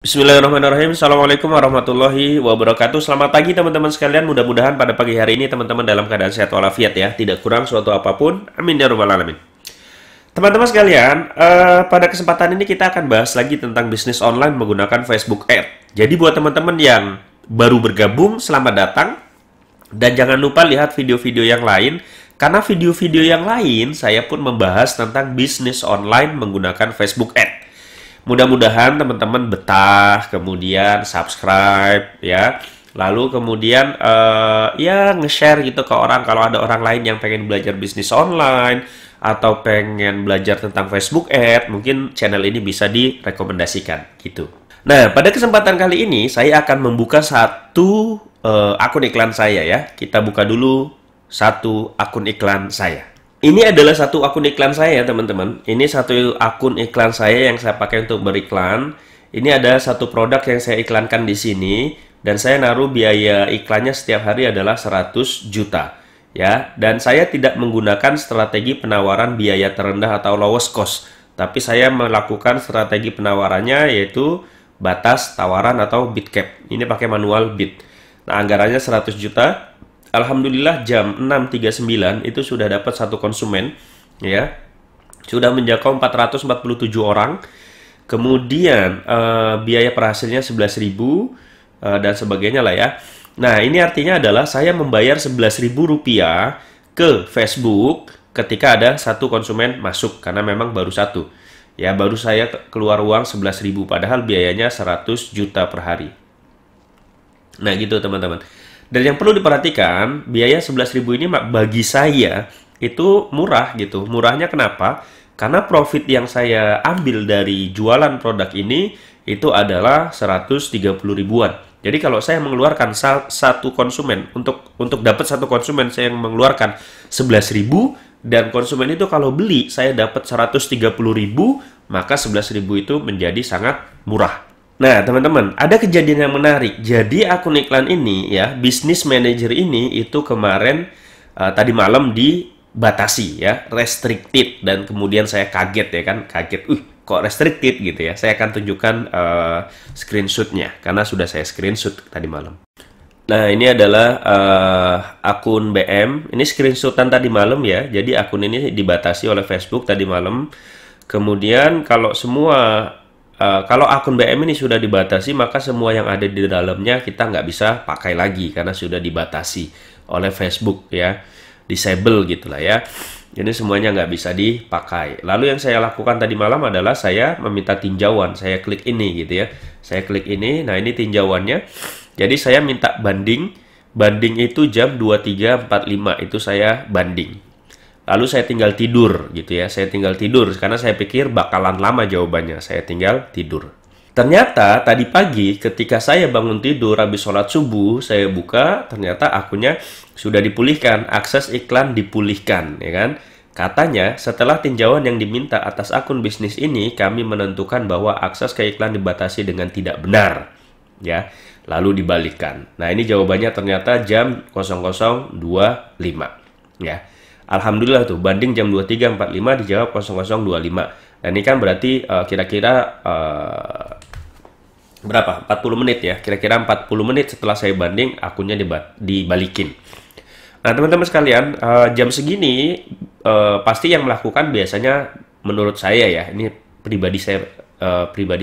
Bismillahirrahmanirrahim. Assalamualaikum warahmatullahi wabarakatuh. Selamat pagi teman-teman sekalian. Mudah-mudahan pada pagi hari ini teman-teman dalam keadaan sehat walafiat ya. Tidak kurang suatu apapun. Amin ya rabbal alamin. Teman-teman sekalian, pada kesempatan ini kita akan bahas lagi tentang bisnis online menggunakan Facebook Ads. Jadi buat teman-teman yang baru bergabung, selamat datang. Dan jangan lupa lihat video-video yang lain. Karena video-video yang lain saya pun membahas tentang bisnis online menggunakan Facebook Ads. Mudah-mudahan teman-teman betah, kemudian subscribe ya. Lalu kemudian ya nge-share gitu ke orang kalau ada orang lain yang pengen belajar bisnis online atau pengen belajar tentang Facebook Ads, mungkin channel ini bisa direkomendasikan gitu. Nah, pada kesempatan kali ini saya akan membuka satu akun iklan saya ya. Kita buka dulu satu akun iklan saya. Ini adalah satu akun iklan saya, teman-teman. Ini satu akun iklan saya yang saya pakai untuk beriklan. Ini ada satu produk yang saya iklankan di sini. Dan saya naruh biaya iklannya setiap hari adalah 100 juta. Ya, dan saya tidak menggunakan strategi penawaran biaya terendah atau lowest cost. Tapi saya melakukan strategi penawarannya yaitu batas tawaran atau bid cap. Ini pakai manual bid. Nah, anggarannya 100 juta. Alhamdulillah jam 6.39 itu sudah dapat satu konsumen ya. Sudah menjangkau 447 orang. Kemudian biaya per hasilnya 11.000 dan sebagainya lah ya. Nah, ini artinya adalah saya membayar 11.000 rupiah ke Facebook ketika ada satu konsumen masuk karena memang baru satu. Ya, baru saya keluar uang 11.000 padahal biayanya 100 juta per hari. Nah, gitu teman-teman. Dan yang perlu diperhatikan, biaya 11.000 ini bagi saya itu murah gitu. Murahnya kenapa? Karena profit yang saya ambil dari jualan produk ini itu adalah 130 ribuan. Jadi kalau saya mengeluarkan satu konsumen, untuk dapat satu konsumen saya mengeluarkan 11.000 dan konsumen itu kalau beli saya dapat 130 ribu, maka 11.000 itu menjadi sangat murah. Nah, teman-teman, ada kejadian yang menarik. Jadi, akun iklan ini, ya, Business Manager ini, itu kemarin, tadi malam dibatasi, ya, restricted. Dan kemudian saya kaget, ya kan, kaget, kok restricted gitu ya. Saya akan tunjukkan screenshotnya, karena sudah saya screenshot tadi malam. Nah, ini adalah akun BM. Ini screenshotan tadi malam, ya. Jadi, akun ini dibatasi oleh Facebook tadi malam. Kemudian, kalau akun BM ini sudah dibatasi, maka semua yang ada di dalamnya kita nggak bisa pakai lagi karena sudah dibatasi oleh Facebook ya, disable gitulah ya. Ini semuanya nggak bisa dipakai. Lalu yang saya lakukan tadi malam adalah saya meminta tinjauan. Saya klik ini gitu ya. Saya klik ini. Nah, ini tinjauannya. Jadi saya minta banding. Banding itu jam 23.45 itu saya banding. Lalu saya tinggal tidur gitu ya. Saya tinggal tidur karena saya pikir bakalan lama jawabannya. Saya tinggal tidur. Ternyata tadi pagi ketika saya bangun tidur habis sholat subuh, saya buka, ternyata akunnya sudah dipulihkan. Akses iklan dipulihkan, ya kan? Katanya setelah tinjauan yang diminta atas akun bisnis ini, kami menentukan bahwa akses ke iklan dibatasi dengan tidak benar. Ya, lalu dibalikkan. Nah, ini jawabannya ternyata jam 00.25. Ya. Alhamdulillah tuh, banding jam 23.45 dijawab 00.25. Dan ini kan berarti kira-kira berapa? 40 menit ya. Kira-kira 40 menit setelah saya banding, akunnya dibalikin. Nah, teman-teman sekalian, jam segini pasti yang melakukan biasanya menurut saya ya, ini pribadi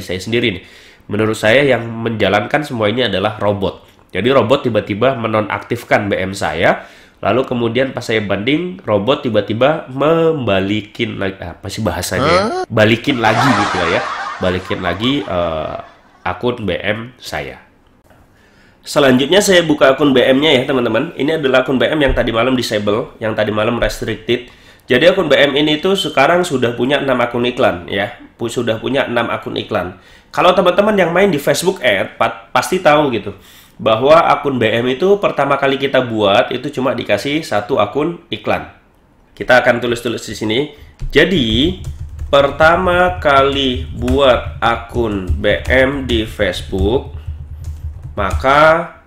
saya sendiri nih. Menurut saya yang menjalankan semua ini adalah robot. Jadi robot tiba-tiba menonaktifkan BM saya. Lalu kemudian pas saya banding, robot tiba-tiba membalikin lagi, apa sih bahasanya ya? Balikin lagi gitu lah ya. Balikin lagi akun BM saya. Selanjutnya saya buka akun BM-nya ya teman-teman. Ini adalah akun BM yang tadi malam disable, yang tadi malam restricted. Jadi akun BM ini tuh sekarang sudah punya 6 akun iklan ya. Sudah punya 6 akun iklan. Kalau teman-teman yang main di Facebook Ads pasti tahu gitu, bahwa akun BM itu pertama kali kita buat itu cuma dikasih satu akun iklan. Kita akan tulis-tulis di sini. Jadi, pertama kali buat akun BM di Facebook, maka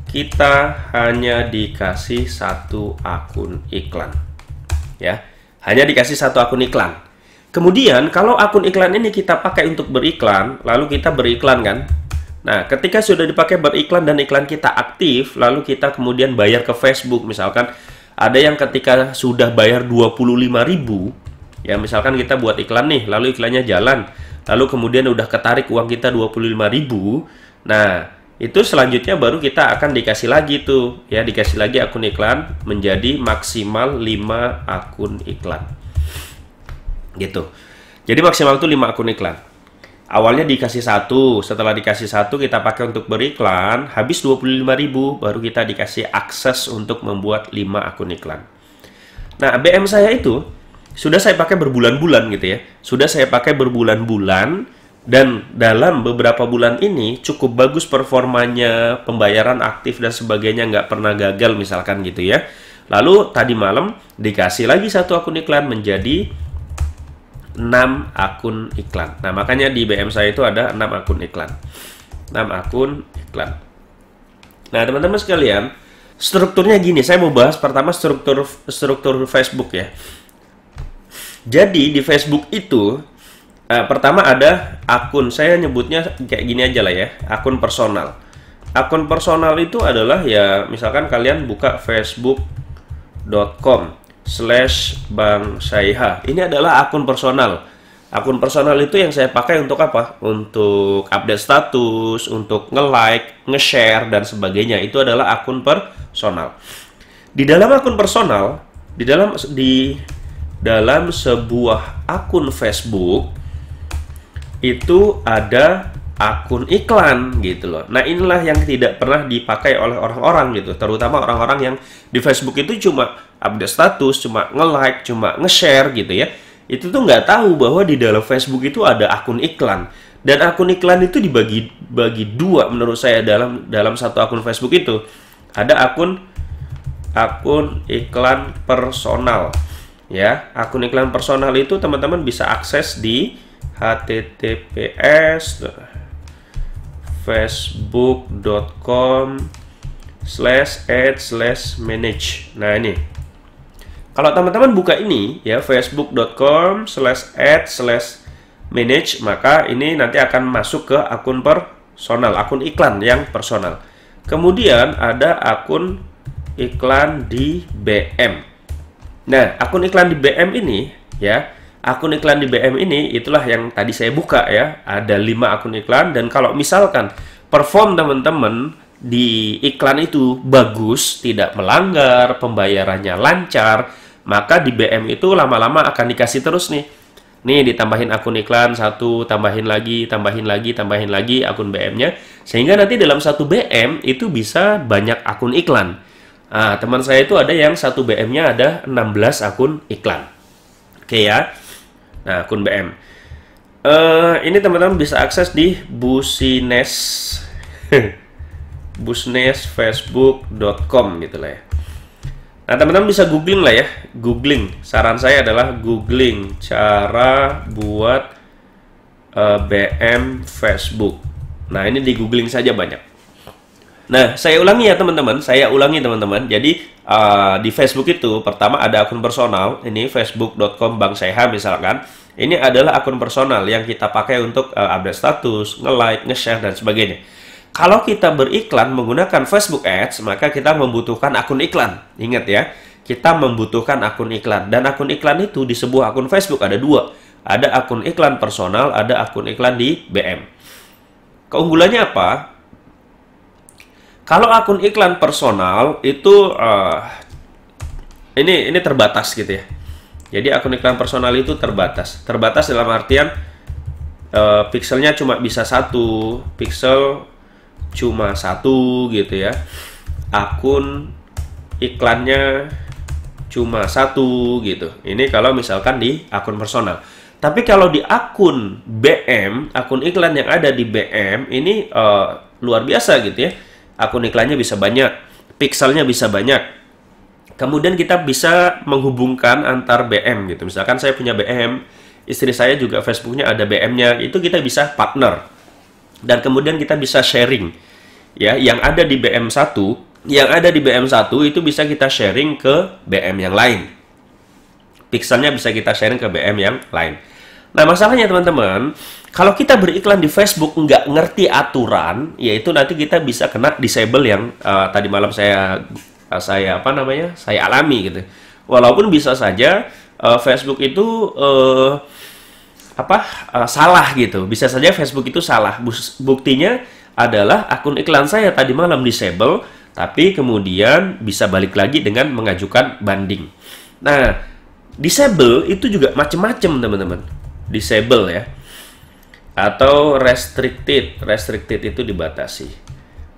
kita hanya dikasih satu akun iklan. Ya, hanya dikasih satu akun iklan. Kemudian kalau akun iklan ini kita pakai untuk beriklan, lalu kita beriklan kan, Nah, ketika sudah dipakai beriklan dan iklan kita aktif, lalu kita kemudian bayar ke Facebook. Misalkan ada yang ketika sudah bayar 25.000, ya misalkan kita buat iklan nih, lalu iklannya jalan, lalu kemudian udah ketarik uang kita 25.000. Nah, itu selanjutnya baru kita akan dikasih lagi tuh, ya dikasih lagi akun iklan menjadi maksimal 5 akun iklan. Gitu. Jadi maksimal itu 5 akun iklan. Awalnya dikasih 1, setelah dikasih 1 kita pakai untuk beriklan, habis 25.000 baru kita dikasih akses untuk membuat 5 akun iklan. Nah, BM saya itu sudah saya pakai berbulan-bulan gitu ya. Sudah saya pakai berbulan-bulan dan dalam beberapa bulan ini cukup bagus performanya, pembayaran aktif dan sebagainya, nggak pernah gagal misalkan gitu ya. Lalu tadi malam dikasih lagi 1 akun iklan menjadi 6 akun iklan. Nah, makanya di BM saya itu ada 6 akun iklan. 6 akun iklan. Nah, teman-teman sekalian, strukturnya gini. Saya mau bahas pertama struktur Facebook ya. Jadi, di Facebook itu pertama ada akun, saya nyebutnya kayak gini aja lah ya, akun personal. Akun personal itu adalah ya, misalkan kalian buka facebook.com/Bang Syaiha. Ini adalah akun personal. Akun personal itu yang saya pakai untuk apa? Untuk update status, untuk nge-like, nge-share dan sebagainya. Itu adalah akun personal. Di dalam akun personal, di dalam sebuah akun Facebook itu ada akun iklan gitu loh. Nah, inilah yang tidak pernah dipakai oleh orang-orang gitu, terutama orang-orang yang di Facebook itu cuma update status, cuma nge-like, cuma nge-share gitu ya. Itu tuh nggak tahu bahwa di dalam Facebook itu ada akun iklan. Dan akun iklan itu dibagi dua menurut saya dalam satu akun Facebook itu. Ada akun iklan personal. Ya, akun iklan personal itu teman-teman bisa akses di https facebook.com/ads/manage. Nah, ini kalau teman-teman buka ini ya, facebook.com/ads/manage, maka ini nanti akan masuk ke akun personal, akun iklan yang personal. Kemudian ada akun iklan di BM. Nah, akun iklan di BM ini ya, akun iklan di BM ini itulah yang tadi saya buka ya. Ada 5 akun iklan, dan kalau misalkan perform teman-teman di iklan itu bagus, tidak melanggar, pembayarannya lancar, maka di BM itu lama-lama akan dikasih terus nih. Nih ditambahin akun iklan 1, tambahin lagi akun BM-nya, sehingga nanti dalam satu BM itu bisa banyak akun iklan. Nah, teman saya itu ada yang satu BM-nya ada 16 akun iklan. Oke ya. Nah, akun BM. Ini teman-teman bisa akses di busnesfacebook.com gitu lah ya. Nah, teman-teman bisa googling lah ya. Googling. Saran saya adalah googling cara buat BM Facebook. Nah, ini di googling saja banyak. Nah, saya ulangi ya teman-teman. Jadi di Facebook itu pertama ada akun personal. Ini facebook.com Bang Syaiha misalkan. Ini adalah akun personal yang kita pakai untuk update status, nge-like, nge-share dan sebagainya. Kalau kita beriklan menggunakan Facebook Ads, maka kita membutuhkan akun iklan. Ingat ya, kita membutuhkan akun iklan. Dan akun iklan itu di sebuah akun Facebook ada 2. Ada akun iklan personal, ada akun iklan di BM. Keunggulannya apa? Kalau akun iklan personal itu ini terbatas gitu ya. Jadi akun iklan personal itu terbatas. Terbatas dalam artian pixelnya cuma bisa 1 pixel, cuma 1 gitu ya. Akun iklannya cuma 1 gitu. Ini kalau misalkan di akun personal. Tapi kalau di akun BM, akun iklan yang ada di BM ini luar biasa gitu ya. Akun iklannya bisa banyak, pixelnya bisa banyak. Kemudian kita bisa menghubungkan antar BM gitu. Misalkan saya punya BM, istri saya juga Facebooknya ada BM-nya, itu kita bisa partner. Dan kemudian kita bisa sharing. Ya, yang ada di BM1, itu bisa kita sharing ke BM yang lain. Pixelnya bisa kita sharing ke BM yang lain. Nah, masalahnya teman-teman, kalau kita beriklan di Facebook nggak ngerti aturan, yaitu nanti kita bisa kena disable yang tadi malam saya apa namanya, saya alami gitu. Walaupun bisa saja Facebook itu salah gitu. Bisa saja Facebook itu salah. Buktinya adalah akun iklan saya tadi malam disable, tapi kemudian bisa balik lagi dengan mengajukan banding. Nah, disable itu juga macam-macam teman-teman. Disable ya, atau restricted. Restricted itu dibatasi.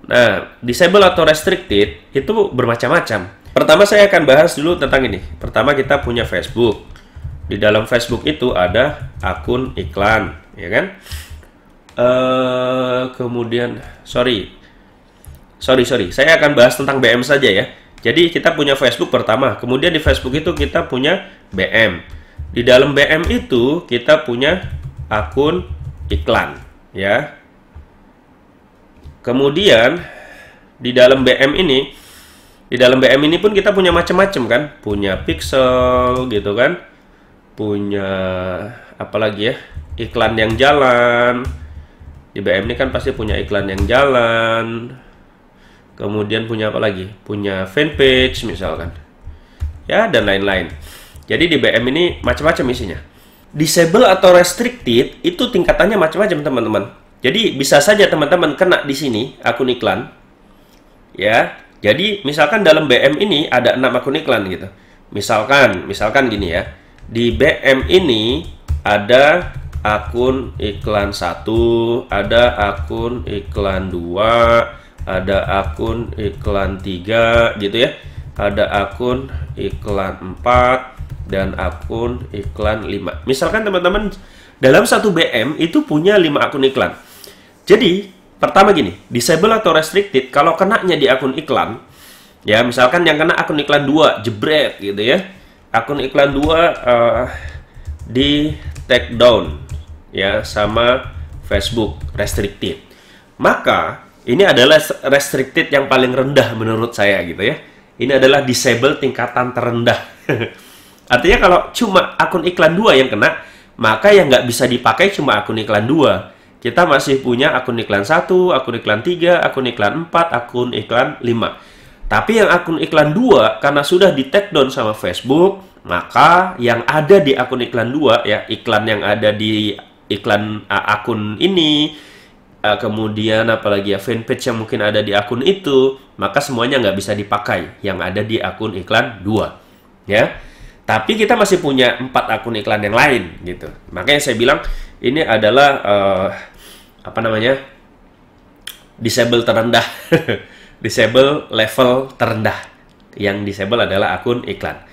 Nah, disable atau restricted itu bermacam-macam. Pertama saya akan bahas dulu tentang ini. Pertama kita punya Facebook. Di dalam Facebook itu ada akun iklan, ya kan? Kemudian, sorry, saya akan bahas tentang BM saja ya. Jadi kita punya Facebook pertama, kemudian di Facebook itu kita punya BM. Di dalam BM itu kita punya akun iklan, ya. Kemudian di dalam BM ini pun kita punya macam-macam kan, punya pixel gitu kan, punya apa lagi ya, iklan yang jalan. Di BM ini kan pasti punya iklan yang jalan. Kemudian punya apa lagi? Punya fanpage misalkan, ya, dan lain-lain. Jadi di BM ini macam-macam isinya. Disable atau restricted itu tingkatannya macam-macam teman-teman. Jadi bisa saja teman-teman kena di sini akun iklan, ya. Jadi misalkan dalam BM ini ada 6 akun iklan gitu. Misalkan gini ya. Di BM ini ada akun iklan 1, ada akun iklan 2, ada akun iklan 3 gitu ya. Ada akun iklan 4 dan akun iklan 5. Misalkan teman-teman dalam satu BM itu punya 5 akun iklan. Jadi pertama gini, disable atau restricted kalau kenanya di akun iklan, ya misalkan yang kena akun iklan 2 jebret gitu ya. Akun iklan 2 di take down ya sama Facebook restricted. Maka ini adalah restricted yang paling rendah menurut saya gitu ya. Ini adalah disable tingkatan terendah. Artinya kalau cuma akun iklan 2 yang kena, maka yang nggak bisa dipakai cuma akun iklan 2. Kita masih punya akun iklan 1, akun iklan 3, akun iklan 4, akun iklan 5. Tapi yang akun iklan 2, karena sudah di take down sama Facebook, maka yang ada di akun iklan 2, ya iklan yang ada di iklan akun ini, kemudian apalagi ya fanpage yang mungkin ada di akun itu, maka semuanya nggak bisa dipakai yang ada di akun iklan 2. Ya. Tapi kita masih punya 4 akun iklan yang lain gitu. Makanya saya bilang ini adalah disable terendah. Disable level terendah. Yang disable adalah akun iklan.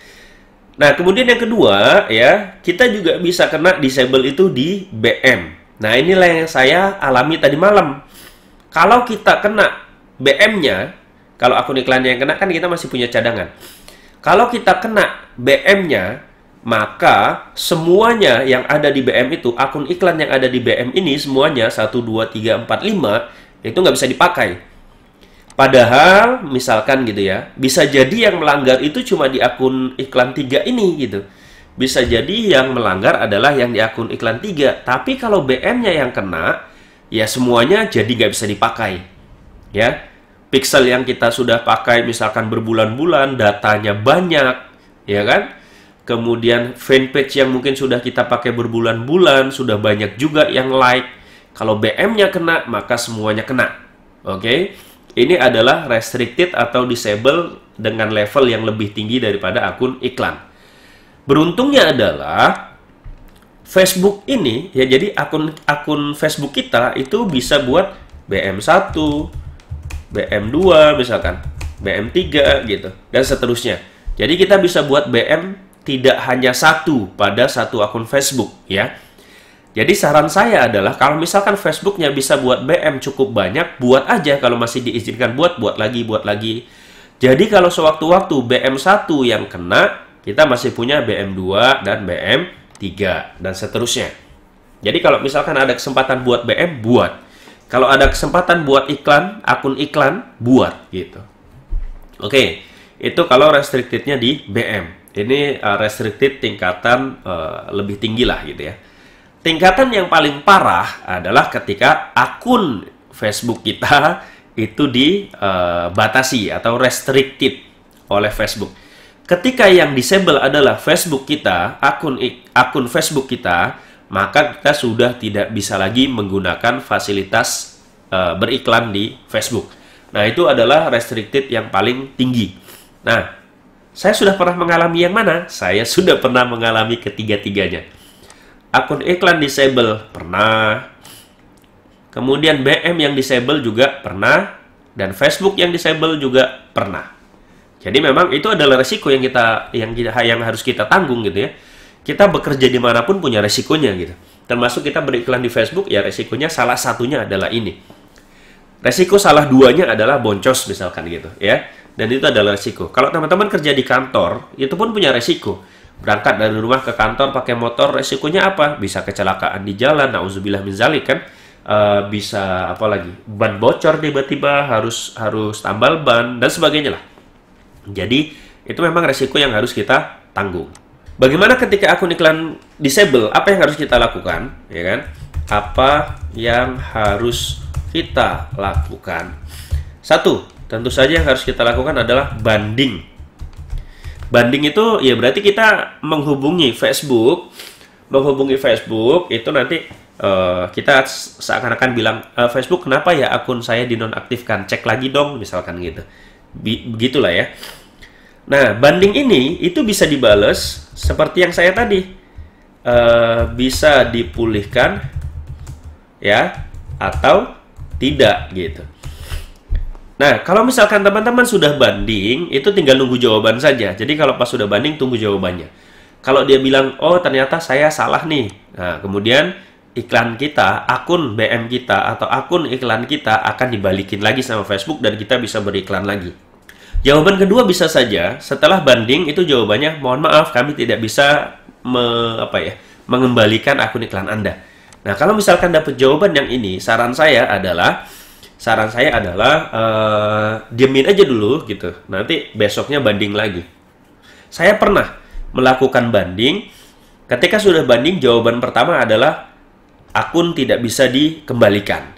Nah, kemudian yang kedua ya, kita juga bisa kena disable itu di BM. Nah, inilah yang saya alami tadi malam. Kalau kita kena BM-nya, kalau akun iklannya yang kena kan kita masih punya cadangan. Kalau kita kena BM-nya, maka semuanya yang ada di BM itu, akun iklan yang ada di BM ini, semuanya 1, 2, 3, 4, 5, itu nggak bisa dipakai. Padahal, misalkan gitu ya, bisa jadi yang melanggar itu cuma di akun iklan 3 ini gitu. Bisa jadi yang melanggar adalah yang di akun iklan 3. Tapi kalau BM-nya yang kena, ya semuanya jadi nggak bisa dipakai. Ya. Pixel yang kita sudah pakai misalkan berbulan-bulan, datanya banyak, ya kan? Kemudian fanpage yang mungkin sudah kita pakai berbulan-bulan, sudah banyak juga yang like. Kalau BM-nya kena, maka semuanya kena. Oke? Ini adalah restricted atau disable dengan level yang lebih tinggi daripada akun iklan. Beruntungnya adalah Facebook ini, ya jadi akun Facebook kita itu bisa buat BM1, BM2 misalkan, BM3 gitu, dan seterusnya. Jadi kita bisa buat BM tidak hanya satu pada satu akun Facebook ya. Jadi saran saya adalah kalau misalkan Facebooknya bisa buat BM cukup banyak, buat aja. Kalau masih diizinkan buat lagi. Jadi kalau sewaktu-waktu BM1 yang kena, kita masih punya BM2 dan BM3 dan seterusnya. Jadi kalau misalkan ada kesempatan buat BM, buat. Kalau ada kesempatan buat iklan, akun iklan, buat gitu. Oke, itu kalau restricted-nya di BM. Ini restricted tingkatan lebih tinggi lah gitu ya. Tingkatan yang paling parah adalah ketika akun Facebook kita itu dibatasi atau restricted oleh Facebook. Ketika yang disable adalah Facebook kita, akun Facebook kita, maka kita sudah tidak bisa lagi menggunakan fasilitas beriklan di Facebook. Nah, itu adalah restricted yang paling tinggi. Nah, saya sudah pernah mengalami yang mana? Saya sudah pernah mengalami ketiga-tiganya. Akun iklan disable pernah, kemudian BM yang disable juga pernah, dan Facebook yang disable juga pernah. Jadi memang itu adalah resiko yang harus kita tanggung gitu ya. Kita bekerja dimanapun punya resikonya gitu. Termasuk kita beriklan di Facebook, ya resikonya salah satunya adalah ini. Resiko salah duanya adalah boncos misalkan gitu ya. Dan itu adalah resiko. Kalau teman-teman kerja di kantor, itu pun punya resiko. Berangkat dari rumah ke kantor pakai motor, resikonya apa? Bisa kecelakaan di jalan, nauzubillah min zalik kan. Bisa apa lagi? Ban bocor tiba-tiba, harus tambal ban dan sebagainya lah. Jadi, itu memang resiko yang harus kita tanggung. Bagaimana ketika akun iklan disable? Apa yang harus kita lakukan? Ya kan? Apa yang harus kita lakukan? Satu, tentu saja yang harus kita lakukan adalah banding. Banding itu ya berarti kita menghubungi Facebook. Menghubungi Facebook itu nanti kita seakan-akan bilang, Facebook kenapa ya akun saya dinonaktifkan? Cek lagi dong, misalkan gitu. Begitulah ya. Nah, banding ini itu bisa dibales seperti yang saya tadi. Bisa dipulihkan ya atau tidak gitu. Nah, kalau misalkan teman-teman sudah banding, itu tinggal nunggu jawaban saja. Jadi kalau pas sudah banding, tunggu jawabannya. Kalau dia bilang, oh ternyata saya salah nih. Nah, kemudian iklan kita, akun BM kita, atau akun iklan kita akan dibalikin lagi sama Facebook dan kita bisa beriklan lagi. Jawaban kedua bisa saja, setelah banding itu jawabannya, mohon maaf kami tidak bisa mengembalikan akun iklan Anda. Nah, kalau misalkan dapat jawaban yang ini, saran saya adalah diemin aja dulu gitu. Nanti besoknya banding lagi. Saya pernah melakukan banding. Ketika sudah banding, jawaban pertama adalah akun tidak bisa dikembalikan.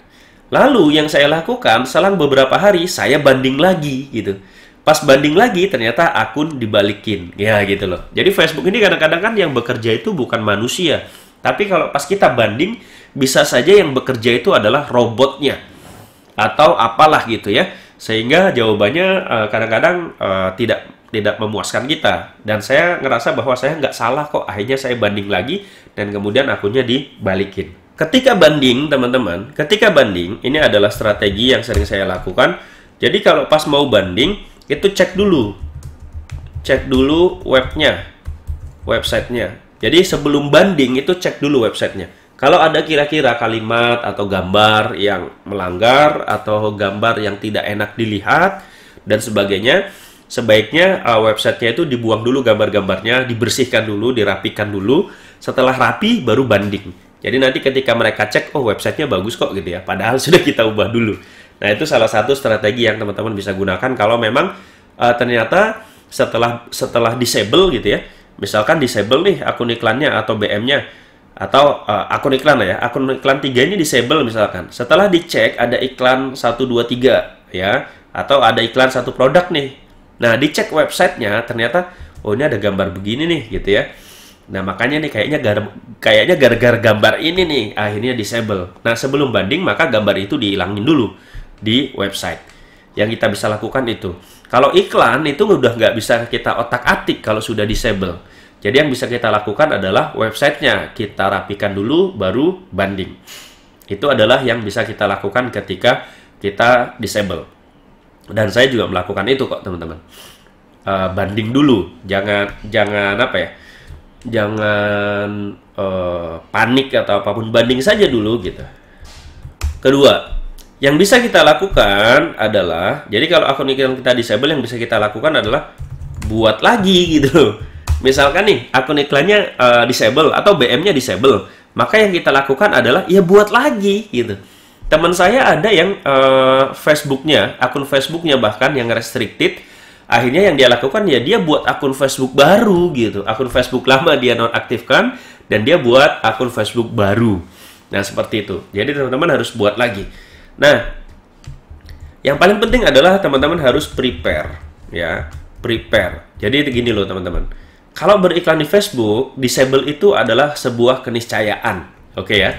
Lalu yang saya lakukan, selang beberapa hari saya banding lagi gitu. Pas banding lagi ternyata akun dibalikin. Ya gitu loh. Jadi Facebook ini kadang-kadang kan yang bekerja itu bukan manusia. Tapi kalau pas kita banding, bisa saja yang bekerja itu adalah robotnya. Atau apalah gitu ya. Sehingga jawabannya kadang-kadang tidak memuaskan kita. Dan saya ngerasa bahwa saya nggak salah kok. Akhirnya saya banding lagi dan kemudian akunnya dibalikin. Ketika banding, teman-teman, ini adalah strategi yang sering saya lakukan. Jadi kalau pas mau banding, itu cek dulu websitenya. Jadi sebelum banding itu cek dulu websitenya. Kalau ada kira-kira kalimat atau gambar yang melanggar atau gambar yang tidak enak dilihat dan sebagainya, sebaiknya websitenya itu dibuang dulu gambar-gambarnya, dibersihkan dulu, dirapikan dulu. Setelah rapi baru banding. Jadi nanti ketika mereka cek, oh websitenya bagus kok gitu ya, padahal sudah kita ubah dulu. Nah, itu salah satu strategi yang teman-teman bisa gunakan kalau memang ternyata setelah disable gitu ya. Misalkan disable nih akun iklannya atau BM-nya atau akun iklan ya. Akun iklan 3 ini disable misalkan. Setelah dicek ada iklan 1 2 3 ya, atau ada iklan satu produk nih. Nah, dicek websitenya ternyata oh ini ada gambar begini nih gitu ya. Nah, makanya nih kayaknya gara-gara gambar ini nih akhirnya disable. Nah, sebelum banding maka gambar itu dihilangin dulu di website. Yang kita bisa lakukan itu. Kalau iklan itu udah nggak bisa kita otak-atik kalau sudah disable. Jadi yang bisa kita lakukan adalah websitenya kita rapikan dulu baru banding. Itu adalah yang bisa kita lakukan ketika kita disable. Dan saya juga melakukan itu kok teman-teman. Banding dulu, jangan panik atau apapun, banding saja dulu gitu. Kedua, yang bisa kita lakukan adalah, jadi kalau akun iklan kita disable, yang bisa kita lakukan adalah buat lagi gitu. Misalkan nih akun iklannya disable atau BM-nya disable, maka yang kita lakukan adalah ya buat lagi gitu. Teman saya ada yang akun Facebooknya bahkan yang restricted, akhirnya yang dia lakukan ya dia buat akun Facebook baru gitu. Akun Facebook lama dia nonaktifkan dan dia buat akun Facebook baru. Nah, seperti itu. Jadi teman-teman harus buat lagi. Nah, yang paling penting adalah teman-teman harus prepare, ya. Prepare. Jadi gini loh teman-teman. Kalau beriklan di Facebook, disable itu adalah sebuah keniscayaan. Oke ya.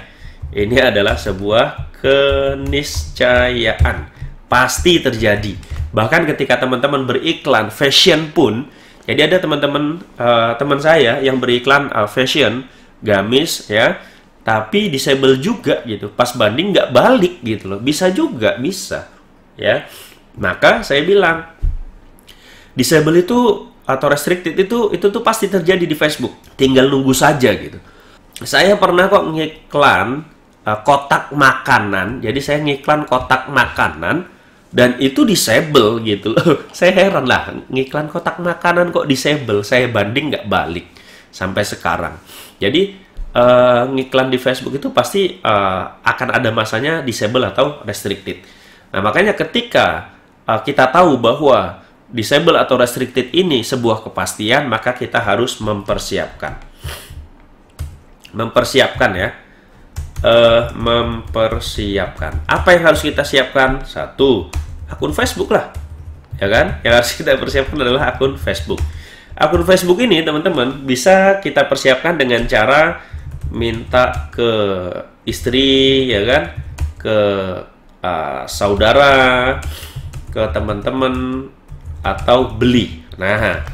Ini adalah sebuah keniscayaan. Pasti terjadi. Bahkan ketika teman-teman beriklan fashion pun, jadi ada teman-teman teman saya yang beriklan fashion, gamis ya, tapi disable juga gitu. Pas banding nggak balik gitu loh. Bisa juga, bisa. Ya. Maka saya bilang, disable itu atau restricted itu tuh pasti terjadi di Facebook. Tinggal nunggu saja gitu. Saya pernah kok ngiklan kotak makanan. Jadi saya ngiklan kotak makanan dan itu disable gitu loh. Saya heran lah, ngiklan kotak makanan kok disable. Saya banding nggak balik sampai sekarang. Jadi ngiklan di Facebook itu pasti akan ada masanya disable atau restricted. Nah, makanya ketika kita tahu bahwa disable atau restricted ini sebuah kepastian, maka kita harus mempersiapkan. Mempersiapkan ya. Mempersiapkan. Apa yang harus kita siapkan? Satu, akun Facebook lah. Ya kan? Yang harus kita persiapkan adalah akun Facebook. Akun Facebook ini, teman-teman, bisa kita persiapkan dengan cara minta ke istri, ya kan? Ke saudara, ke teman-teman, atau beli. Nah,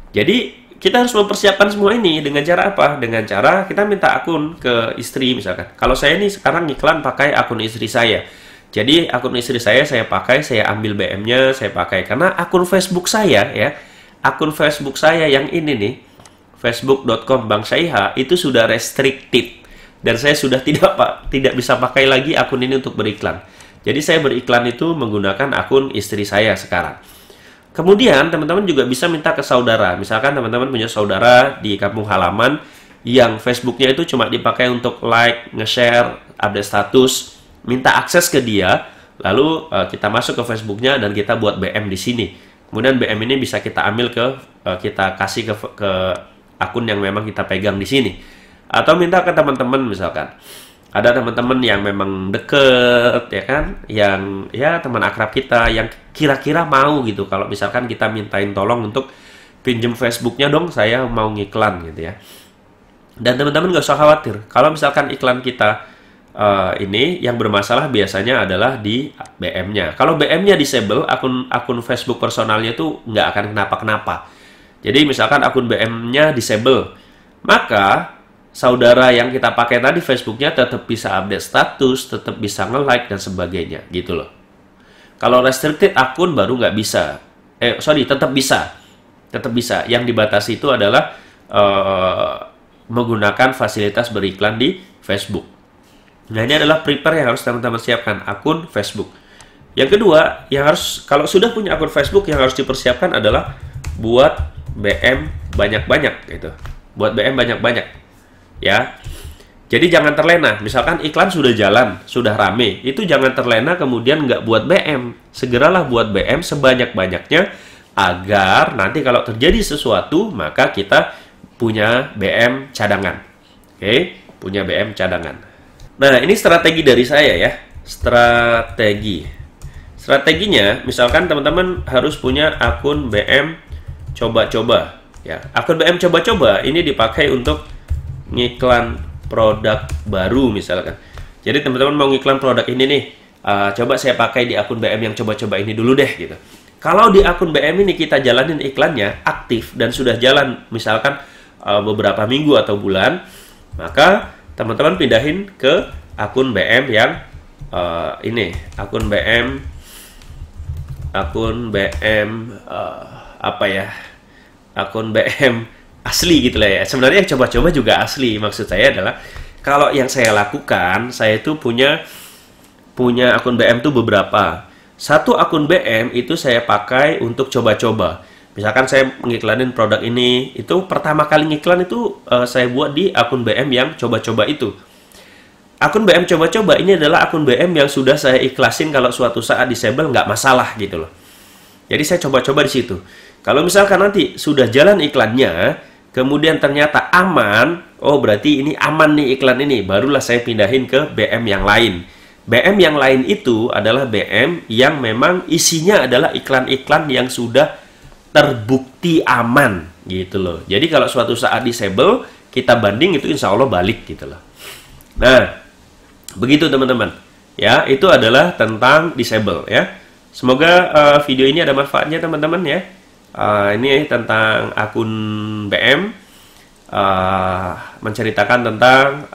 jadi kita harus mempersiapkan semua ini dengan cara apa? Dengan cara kita minta akun ke istri misalkan. Kalau saya nih sekarang iklan pakai akun istri saya. Jadi akun istri saya pakai, saya ambil BM-nya, saya pakai. Karena akun Facebook saya ya, akun Facebook saya yang ini nih, facebook.com Bang Syaiha, itu sudah restricted. Dan saya sudah tidak bisa pakai lagi akun ini untuk beriklan. Jadi saya beriklan itu menggunakan akun istri saya sekarang. Kemudian teman-teman juga bisa minta ke saudara. Misalkan teman-teman punya saudara di kampung halaman yang Facebooknya itu cuma dipakai untuk like, nge-share, update status, minta akses ke dia, lalu kita masuk ke Facebooknya dan kita buat BM di sini. Kemudian BM ini bisa kita ambil kita kasih ke akun yang memang kita pegang di sini. Atau minta ke teman-teman misalkan. Ada teman-teman yang memang deket, ya kan, yang ya teman akrab kita, yang kira-kira mau gitu. Kalau misalkan kita mintain tolong untuk pinjem Facebooknya dong, saya mau ngiklan gitu ya. Dan teman-teman gak usah khawatir. Kalau misalkan iklan kita ini yang bermasalah biasanya adalah di BM-nya. Kalau BM-nya disable, akun Facebook personalnya tuh nggak akan kenapa-kenapa. Jadi misalkan akun BM-nya disable, maka saudara yang kita pakai tadi Facebooknya tetap bisa update status, tetap bisa nge-like dan sebagainya gitu loh. Kalau restricted akun baru nggak bisa. Tetap bisa. Tetap bisa. Yang dibatasi itu adalah menggunakan fasilitas beriklan di Facebook. Nah, ini adalah prepare yang harus teman-teman siapkan, akun Facebook. Yang kedua, yang harus, kalau sudah punya akun Facebook, yang harus dipersiapkan adalah buat BM banyak-banyak gitu. Buat BM banyak-banyak. Ya, jadi jangan terlena. Misalkan iklan sudah jalan, sudah rame, itu jangan terlena kemudian nggak buat BM. Segeralah buat BM sebanyak-banyaknya agar nanti kalau terjadi sesuatu maka kita punya BM cadangan. Oke, punya BM cadangan. Nah, ini strategi dari saya ya. Strateginya, misalkan teman-teman harus punya akun BM coba-coba. Ya, akun BM coba-coba ini dipakai untuk ngiklan produk baru misalkan. Jadi teman-teman mau ngiklan produk ini nih, coba saya pakai di akun BM yang coba-coba ini dulu deh gitu. Kalau di akun BM ini kita jalanin iklannya aktif dan sudah jalan misalkan beberapa minggu atau bulan, maka teman-teman pindahin ke akun BM yang ini, akun BM akun BM asli gitu lah ya. Sebenarnya yang coba-coba juga asli. Maksud saya adalah kalau yang saya lakukan, saya itu punya akun BM tuh beberapa. Satu akun BM itu saya pakai untuk coba-coba. Misalkan saya mengiklanin produk ini, itu pertama kali ngiklan itu saya buat di akun BM yang coba-coba itu. Akun BM coba-coba ini adalah akun BM yang sudah saya ikhlasin kalau suatu saat disable nggak masalah gitu loh. Jadi saya coba-coba di situ. Kalau misalkan nanti sudah jalan iklannya, kemudian ternyata aman, oh berarti ini aman nih iklan ini, barulah saya pindahin ke BM yang lain. BM yang lain itu adalah BM yang memang isinya adalah iklan-iklan yang sudah terbukti aman gitu loh. Jadi kalau suatu saat disable, kita banding itu insya Allah balik gitu loh. Nah, begitu teman-teman. Ya, itu adalah tentang disable ya. Semoga video ini ada manfaatnya teman-teman ya. Ini tentang akun BM, menceritakan tentang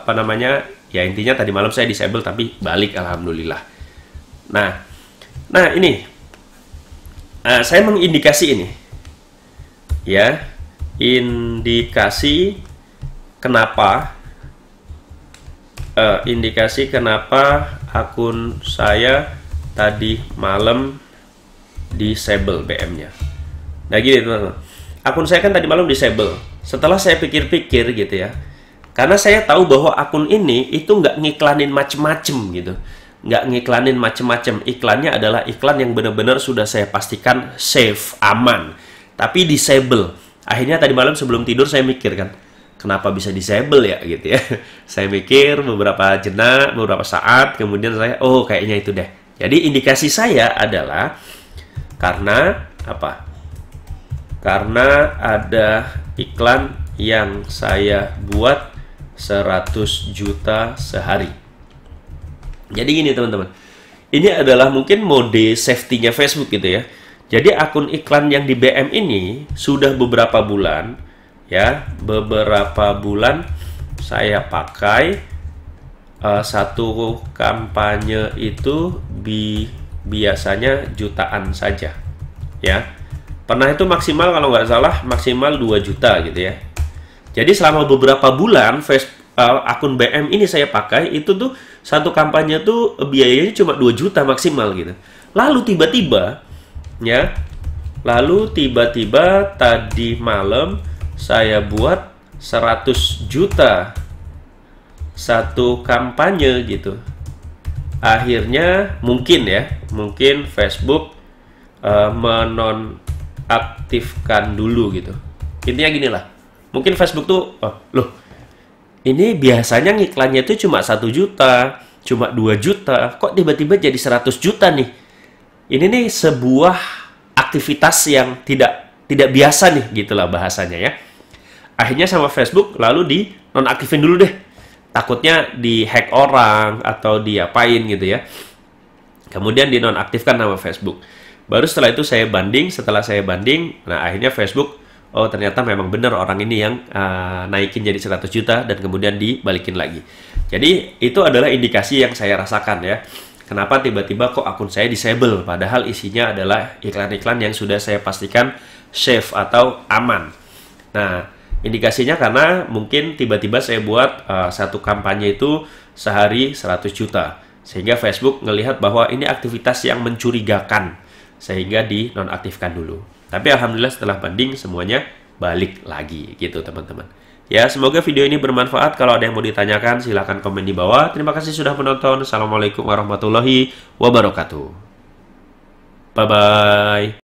apa namanya? Ya intinya tadi malam saya disable tapi balik alhamdulillah. Nah ini saya mengindikasi ini, ya indikasi kenapa akun saya tadi malam disable BM-nya. Nah gini teman-teman, akun saya kan tadi malam disable. Setelah saya pikir-pikir gitu ya, karena saya tahu bahwa akun ini itu nggak ngiklanin macem-macem gitu, nggak ngiklanin macem-macem. Iklannya adalah iklan yang benar-benar sudah saya pastikan safe, aman, tapi disable. Akhirnya tadi malam sebelum tidur saya mikir kan, kenapa bisa disable ya gitu ya. Saya mikir beberapa jenak, beberapa saat, kemudian saya, oh kayaknya itu deh. Jadi indikasi saya adalah karena apa? Karena ada iklan yang saya buat 100 juta sehari. Jadi gini teman-teman, ini adalah mungkin mode safety-nya Facebook gitu ya. Jadi akun iklan yang di BM ini sudah beberapa bulan ya, beberapa bulan saya pakai. Satu kampanye itu biasanya jutaan saja ya. Pernah itu maksimal kalau nggak salah maksimal 2 juta gitu ya. Jadi selama beberapa bulan akun BM ini saya pakai, itu tuh satu kampanye tuh biayanya cuma 2 juta maksimal gitu. Lalu tiba-tiba tadi malam saya buat 100 juta satu kampanye gitu. Akhirnya mungkin Facebook menonaktifkan dulu gitu. Intinya gini lah. Mungkin Facebook tuh, loh, ini biasanya ngiklannya itu cuma 1 juta, cuma 2 juta, kok tiba-tiba jadi 100 juta nih? Ini nih sebuah aktivitas yang tidak biasa nih, gitulah bahasanya ya. Akhirnya sama Facebook lalu di nonaktifin dulu deh. Takutnya di-hack orang atau diapain gitu ya. Kemudian di nonaktifkan sama Facebook. Baru setelah itu saya banding, nah akhirnya Facebook, oh ternyata memang benar orang ini yang naikin jadi 100 juta dan kemudian dibalikin lagi. Jadi itu adalah indikasi yang saya rasakan ya. Kenapa tiba-tiba kok akun saya disable, padahal isinya adalah iklan-iklan yang sudah saya pastikan safe atau aman. Nah, indikasinya karena mungkin tiba-tiba saya buat satu kampanye itu sehari 100 juta. Sehingga Facebook ngelihat bahwa ini aktivitas yang mencurigakan, sehingga dinonaktifkan dulu. Tapi alhamdulillah setelah banding semuanya balik lagi gitu teman-teman. Ya, semoga video ini bermanfaat. Kalau ada yang mau ditanyakan silahkan komen di bawah. Terima kasih sudah menonton. Assalamualaikum warahmatullahi wabarakatuh. Bye-bye.